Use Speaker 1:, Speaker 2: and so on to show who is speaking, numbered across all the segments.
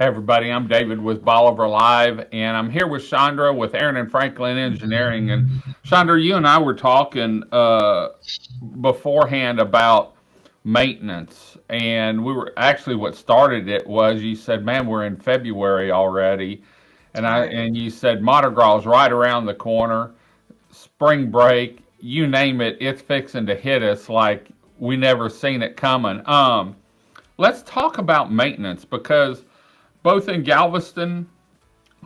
Speaker 1: Hey everybody, I'm David with Bolivar Live, and I'm here with Chandra with Aran and Franklin Engineering. And Chandra, you and I were talking beforehand about maintenance, and we were actually what started it was you said, "Man, we're in February already,"
Speaker 2: That's right.
Speaker 1: and you said Mardi Gras is right around the corner, spring break, you name it, it's fixing to hit us like we never seen it coming. Let's talk about maintenance because both in Galveston,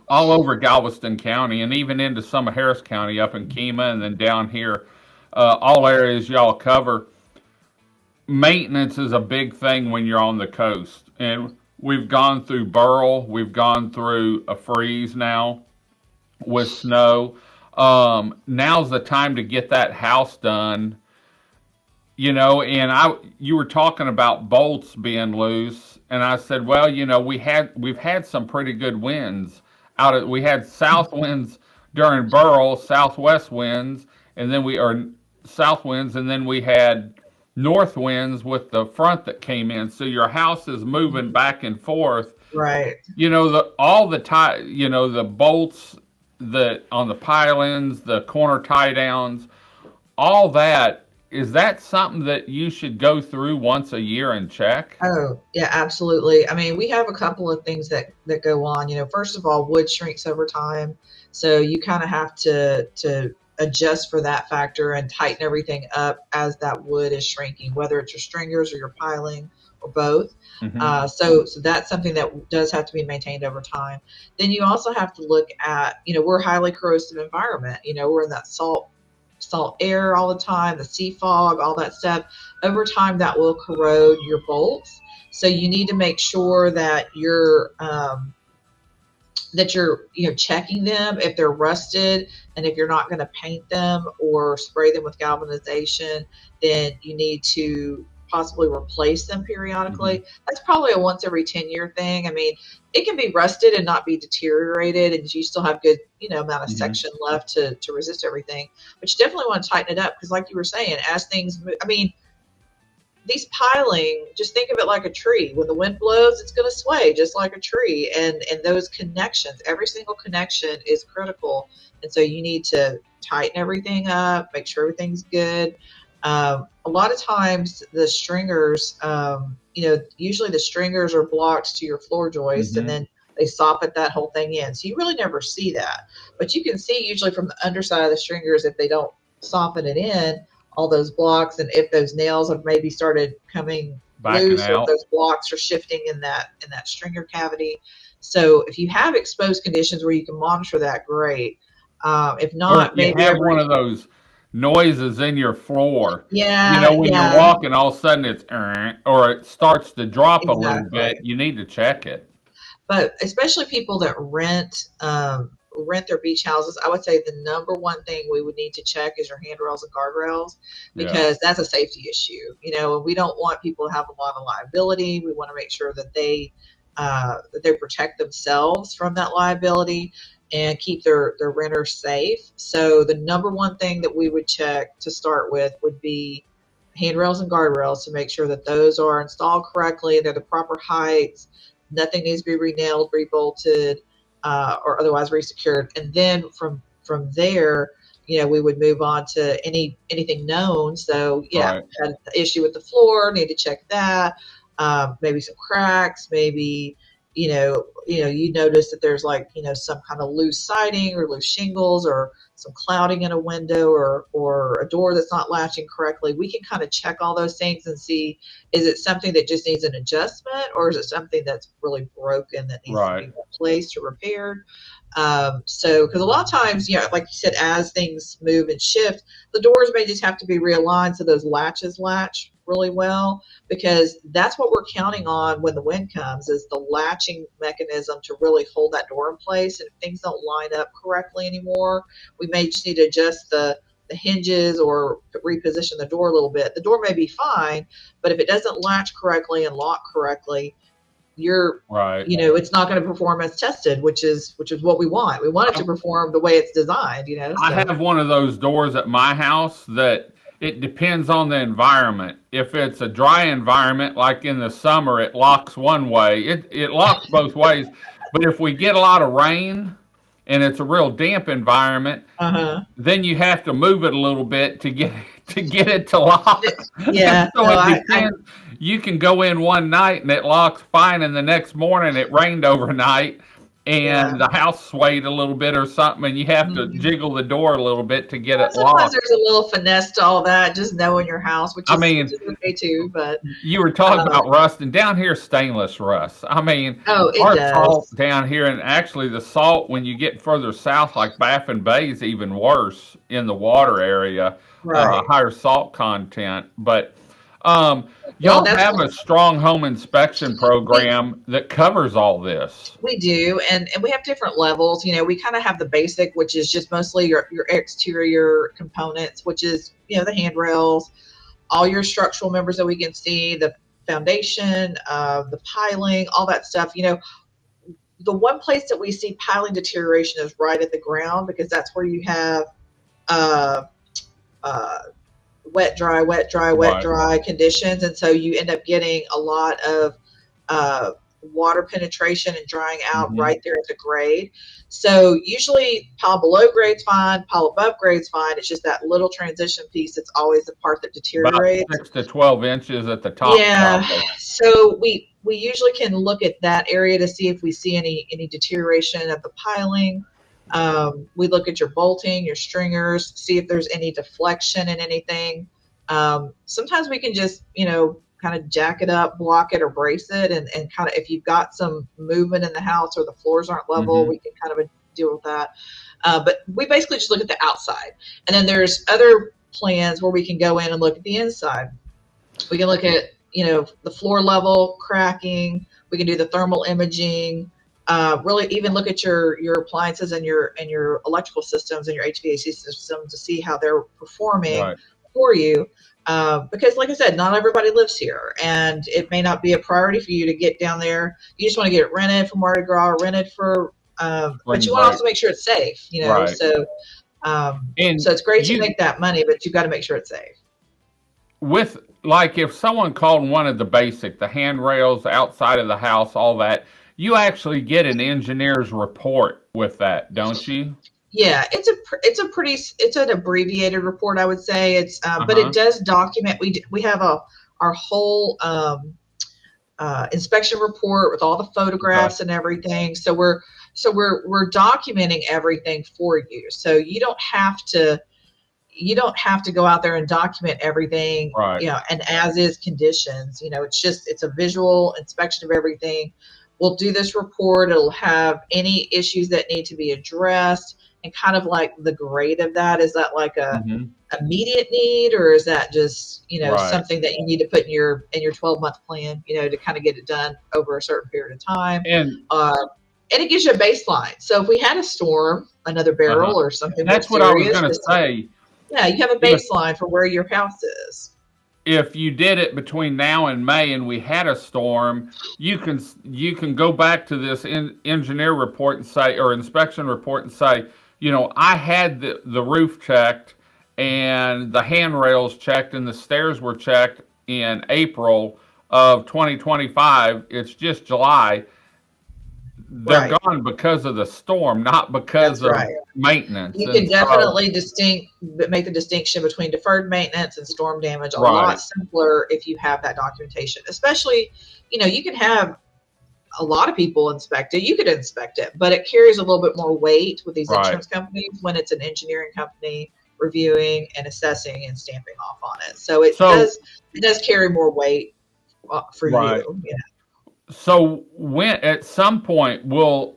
Speaker 1: all over Galveston County, and even into some of Harris County up in Kema, and then down here, all areas y'all cover. Maintenance is a big thing when you're on the coast, and we've gone through Burl, we've gone through a freeze now with snow. Now's the time to get that house done. And you were talking about bolts being loose, and I said, well, we've had some pretty good winds we had south winds during Burl, southwest winds, and then we are south winds, and then we had north winds with the front that came in. So your house is moving back and forth.
Speaker 2: Right.
Speaker 1: All the the bolts that on the pilings, the corner tie downs, all that. Is that something that you should go through once a year and check?
Speaker 2: Oh, yeah, absolutely. I mean, we have a couple of things that go on. First of all, wood shrinks over time, so you kind of have to adjust for that factor and tighten everything up as that wood is shrinking, whether it's your stringers or your piling or both.
Speaker 1: Hmm.
Speaker 2: So that's something that does have to be maintained over time. Then you also have to look at, we're a highly corrosive environment. We're in that salt air all the time, the sea fog, all that stuff. Over time, that will corrode your bolts. So you need to make sure that you're checking them if they're rusted, and if you're not going to paint them or spray them with galvanization, then you need to possibly replace them
Speaker 1: Hmm.
Speaker 2: periodically. That's probably a once every 10-year thing. I mean, it can be rusted and not be deteriorated, and you still have good amount of
Speaker 1: Hmm.
Speaker 2: section left to resist everything. But you definitely want to tighten it up, because like you were saying, as things move, I mean, these piling, just think of it like a tree. When the wind blows, it's going to sway just like a tree. And those connections, every single connection is critical. And so you need to tighten everything up, make sure everything's good. A lot of times the stringers, usually the stringers are blocked to your floor joist, and
Speaker 1: Hmm.
Speaker 2: then they soffit that whole thing in. So you really never see that. But you can see usually from the underside of the stringers, if they don't soften it in, all those blocks, and if those nails have maybe started coming
Speaker 1: Backing
Speaker 2: loose, or if
Speaker 1: out.
Speaker 2: those blocks are shifting in that stringer cavity. So if you have exposed conditions where you can monitor that, great. If
Speaker 1: Or if
Speaker 2: not,
Speaker 1: you
Speaker 2: maybe
Speaker 1: have one
Speaker 2: every
Speaker 1: of those noises in your floor,
Speaker 2: yeah,
Speaker 1: when you're
Speaker 2: yeah,
Speaker 1: walking, all of a sudden it's or it starts to drop a little bit,
Speaker 2: exactly.
Speaker 1: you need to check it.
Speaker 2: But especially people that rent their beach houses, I would say the number one thing we would need to check is your handrails and guardrails,
Speaker 1: Yeah.
Speaker 2: because that's a safety issue. And we don't want people to have a lot of liability. We want to make sure that they protect themselves from that liability and keep their renters safe. So the number one thing that we would check to start with would be handrails and guardrails, to make sure that those are installed correctly, they're the proper heights, nothing needs to be re-nailed, rebolted, or otherwise resecured. And then from there, we would move on to anything known. So yeah,
Speaker 1: Right.
Speaker 2: had an issue with the floor, need to check that. Maybe some cracks, maybe you notice that there's like some kind of loose siding or loose shingles, or some clouding in a window, or a door that's not latching correctly. We can kind of check all those things and see, is it something that just needs an adjustment, or is it something that's really broken that needs to
Speaker 1: Right.
Speaker 2: be replaced or repaired. So, because a lot of times, like you said, as things move and shift, the doors may just have to be realigned so those latches latch really well, because that's what we're counting on when the wind comes, is the latching mechanism to really hold that door in place. And if things don't line up correctly anymore, we may just need to adjust the hinges or reposition the door a little bit. The door may be fine, but if it doesn't latch correctly and lock correctly, you're
Speaker 1: Right.
Speaker 2: it's not going to perform as tested, which is what we want it to
Speaker 1: I,
Speaker 2: perform the way it's designed.
Speaker 1: I
Speaker 2: So
Speaker 1: have one of those doors at my house that it depends on the environment. If it's a dry environment, like in the summer, it locks one way. It locks both ways. But if we get a lot of rain and it's a real damp environment,
Speaker 2: Uh-huh.
Speaker 1: then you have to move it a little bit to get it to lock.
Speaker 2: Yeah.
Speaker 1: So
Speaker 2: No,
Speaker 1: it
Speaker 2: I
Speaker 1: depends. You can go in one night and it locks fine, and the next morning it rained overnight
Speaker 2: yeah.
Speaker 1: and the house swayed a little bit or something, and you have to
Speaker 2: Mhm.
Speaker 1: jiggle the door a little bit to get
Speaker 2: Yeah,
Speaker 1: it
Speaker 2: sometimes
Speaker 1: locked.
Speaker 2: there's a little finesse to all that, just knowing your house,
Speaker 1: I
Speaker 2: which
Speaker 1: mean,
Speaker 2: is okay too. But
Speaker 1: you were talking
Speaker 2: uh,
Speaker 1: about rust, and down here, stainless rust. I mean,
Speaker 2: oh, it
Speaker 1: our salt
Speaker 2: does.
Speaker 1: down here, and actually the salt when you get further south, like Baffin Bay, is even worse in the water area,
Speaker 2: Right.
Speaker 1: higher salt content. But um,
Speaker 2: Well,
Speaker 1: y'all
Speaker 2: that's
Speaker 1: have a strong home inspection
Speaker 2: we
Speaker 1: program that covers all this.
Speaker 2: we do, and we have different levels. You know, we kind of have the basic, which is just mostly your exterior components, which is the handrails, all your structural members that we can see, the foundation, the piling, all that stuff. The one place that we see piling deterioration is right at the ground because that's where you have uh, uh, wet, dry, wet, dry, wet,
Speaker 1: Right.
Speaker 2: dry conditions. And so you end up getting a lot of uh, water penetration and drying out
Speaker 1: Hmm.
Speaker 2: right there at the grade. So usually pile below grade's fine, pile above grade's fine. It's just that little transition piece that's always the part that
Speaker 1: About
Speaker 2: deteriorates.
Speaker 1: 6 to 12 inches at the top,
Speaker 2: Yeah.
Speaker 1: probably.
Speaker 2: So we usually can look at that area to see if we see any deterioration of the piling. We look at your bolting, your stringers, see if there's any deflection in anything. Sometimes we can just kind of jack it up, block it, or brace it, and kind of if you've got some movement in the house or the floors aren't level,
Speaker 1: Hmm.
Speaker 2: we can kind of deal with that. But we basically just look at the outside, and then there's other plans where we can go in and look at the inside. We can look at the floor level cracking. We can do the thermal imaging. Really, even look at your appliances and your electrical systems and your HVAC systems to see how they're performing
Speaker 1: Right.
Speaker 2: for you. Because, like I said, not everybody lives here, and it may not be a priority for you to get down there. You just want to get it rented from Mardi Gras, or rented for, but
Speaker 1: Spring
Speaker 2: you want to
Speaker 1: break.
Speaker 2: also make sure it's safe.
Speaker 1: Right.
Speaker 2: So
Speaker 1: And
Speaker 2: it's great to
Speaker 1: you
Speaker 2: make that money, but you've got to make sure it's safe.
Speaker 1: with like if someone called and wanted the basic, the handrails outside of the house, all that, you actually get an engineer's report with that, don't you?
Speaker 2: Yeah, it's an abbreviated report, I would say. But it
Speaker 1: Uh-huh.
Speaker 2: does document. We have our whole inspection report with all the
Speaker 1: Okay.
Speaker 2: photographs and everything. So we're documenting everything for you. So you don't have to go out there and document everything,
Speaker 1: Right.
Speaker 2: and as is conditions. It's a visual inspection of everything. We'll do this report. It'll have any issues that need to be addressed, and kind of like the grade of that. Is that like a
Speaker 1: Hmm.
Speaker 2: immediate need, or is that just
Speaker 1: Right.
Speaker 2: something that you need to put in your 12-month plan, to kind of get it done over a certain period of time?
Speaker 1: And
Speaker 2: uh, and it gives you a baseline. So if we had a storm, another
Speaker 1: uh-huh.
Speaker 2: barrel, or something more
Speaker 1: That's what I was
Speaker 2: serious,
Speaker 1: gonna
Speaker 2: just
Speaker 1: say.
Speaker 2: yeah, you have a
Speaker 1: If
Speaker 2: baseline for where your house is.
Speaker 1: if you did it between now and May and we had a storm, you can go back to this engineer report and say, or inspection report and say, I had the roof checked and the handrails checked and the stairs were checked in April of 2025. It's just July. They're
Speaker 2: Right.
Speaker 1: gone because of the storm, not because
Speaker 2: That's
Speaker 1: of
Speaker 2: right.
Speaker 1: maintenance.
Speaker 2: You
Speaker 1: And
Speaker 2: can
Speaker 1: so,
Speaker 2: definitely make the distinction between deferred maintenance and storm damage a lot
Speaker 1: right,
Speaker 2: simpler if you have that documentation. Especially, you can have a lot of people inspect it. You could inspect it, but it carries a little bit more weight with these
Speaker 1: right.
Speaker 2: insurance companies when it's an engineering company reviewing and assessing and stamping off on it. So it
Speaker 1: So,
Speaker 2: does it does carry more weight for
Speaker 1: right.
Speaker 2: you.
Speaker 1: So when at some point will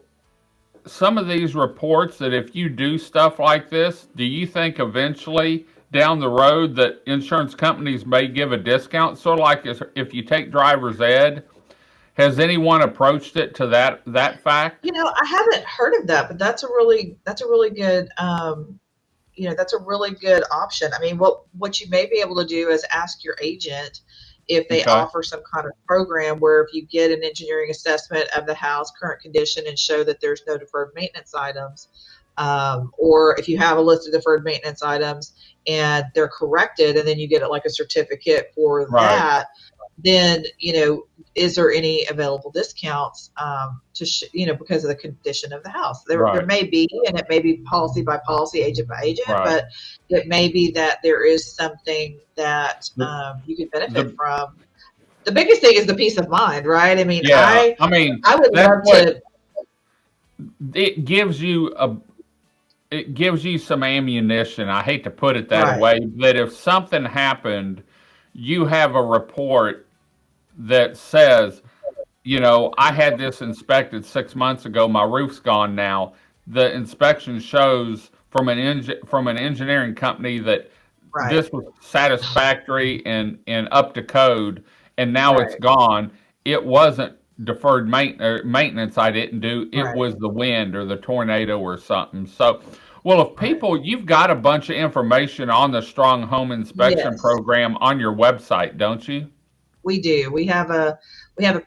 Speaker 1: some of these reports that if you do stuff like this, do you think eventually down the road that insurance companies may give a discount? Sort of like if you take driver's ed, has anyone approached it to that fact?
Speaker 2: I haven't heard of that, but that's a really good that's a really good option. I mean, what you may be able to do is ask your agent if they
Speaker 1: Okay.
Speaker 2: offer some kind of program where if you get an engineering assessment of the house current condition and show that there's no deferred maintenance items, Or if you have a list of deferred maintenance items and they're corrected, and then you get like a certificate for
Speaker 1: Right.
Speaker 2: that, then is there any available discounts because of the condition of the house? There
Speaker 1: Right.
Speaker 2: may be, and it may be policy by policy, agent by agent,
Speaker 1: Right.
Speaker 2: but it may be that there is something that
Speaker 1: The,
Speaker 2: you could benefit
Speaker 1: the
Speaker 2: from. The biggest thing is the peace of mind, right? I mean,
Speaker 1: yeah. I mean,
Speaker 2: I would
Speaker 1: that's
Speaker 2: love
Speaker 1: what
Speaker 2: to.
Speaker 1: it gives you a. It gives you some ammunition. I hate to put it that
Speaker 2: Right,
Speaker 1: way, but if something happened, you have a report that says, I had this inspected 6 months ago. My roof's gone now. The inspection shows from an engineering company that
Speaker 2: right,
Speaker 1: this was satisfactory and up to code, and now it's
Speaker 2: right,
Speaker 1: gone. It wasn't deferred maintenance I didn't do. It
Speaker 2: right.
Speaker 1: was the wind or the tornado or something. So, well, if people, you've got a bunch of information on the Strong Home Inspection
Speaker 2: Yes.
Speaker 1: Program on your website, don't you?
Speaker 2: We do. We have a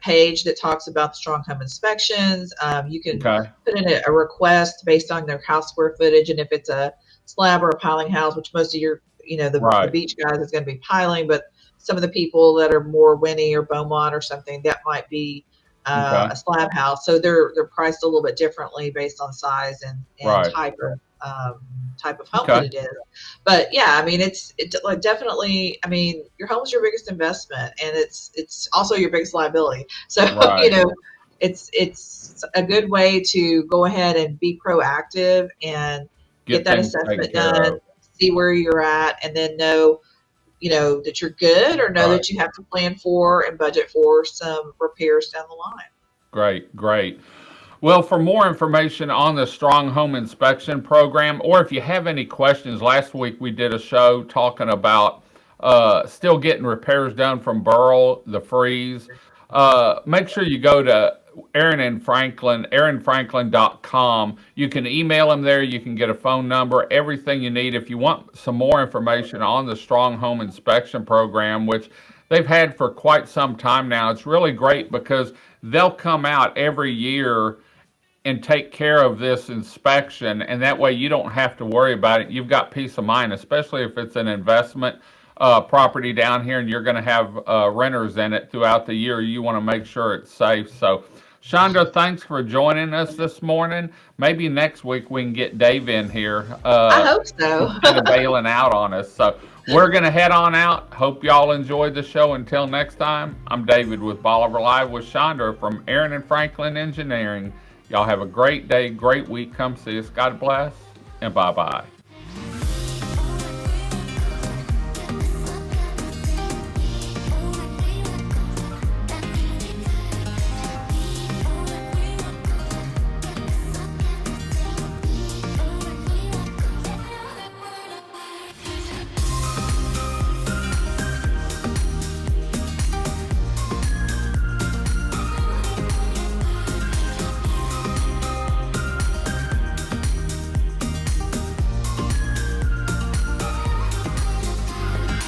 Speaker 2: page that talks about the strong home inspections. You can
Speaker 1: Okay.
Speaker 2: put in a request based on their house square footage, and if it's a slab or a piling house, which most of your the
Speaker 1: Right.
Speaker 2: beach guys is going to be piling, but some of the people that are more Winnie or Beaumont or something, that might be
Speaker 1: Okay.
Speaker 2: a slab house. So they're priced a little bit differently based on size and
Speaker 1: Right.
Speaker 2: type of home that
Speaker 1: Okay.
Speaker 2: it is. But yeah, I mean, it's like definitely. I mean, your home is your biggest investment, and it's also your biggest liability. So
Speaker 1: Right.
Speaker 2: it's a good way to go ahead and be proactive and get
Speaker 1: Get
Speaker 2: that
Speaker 1: things taken
Speaker 2: assessment
Speaker 1: care
Speaker 2: done,
Speaker 1: of.
Speaker 2: see where you're at, and then know that you're good, or know
Speaker 1: Right.
Speaker 2: that you have to plan for and budget for some repairs down the line.
Speaker 1: Great. Great. Well, for more information on the Strong Home Inspection Program, or if you have any questions, last week we did a show talking about still getting repairs done from Burl, the freeze. Make sure you go to Aaron and Franklin, aaronfranklin.com. You can email them there. You can get a phone number, everything you need. If you want some more information on the Strong Home Inspection Program, which they've had for quite some time now, it's really great because they'll come out every year and take care of this inspection, and that way you don't have to worry about it. You've got peace of mind, especially if it's an investment property down here and you're going to have renters in it throughout the year. You want to make sure it's safe. So, Chandra, thanks for joining us this morning. Maybe next week we can get Dave in here
Speaker 2: I hope so.
Speaker 1: instead of bailing out on us. So, we're going to head on out. Hope y'all enjoyed the show. Until next time, I'm David with Bolivar Live with Chandra from Aran and Franklin Engineering. Y'all have a great day, great week. Come see us. God bless, and bye-bye.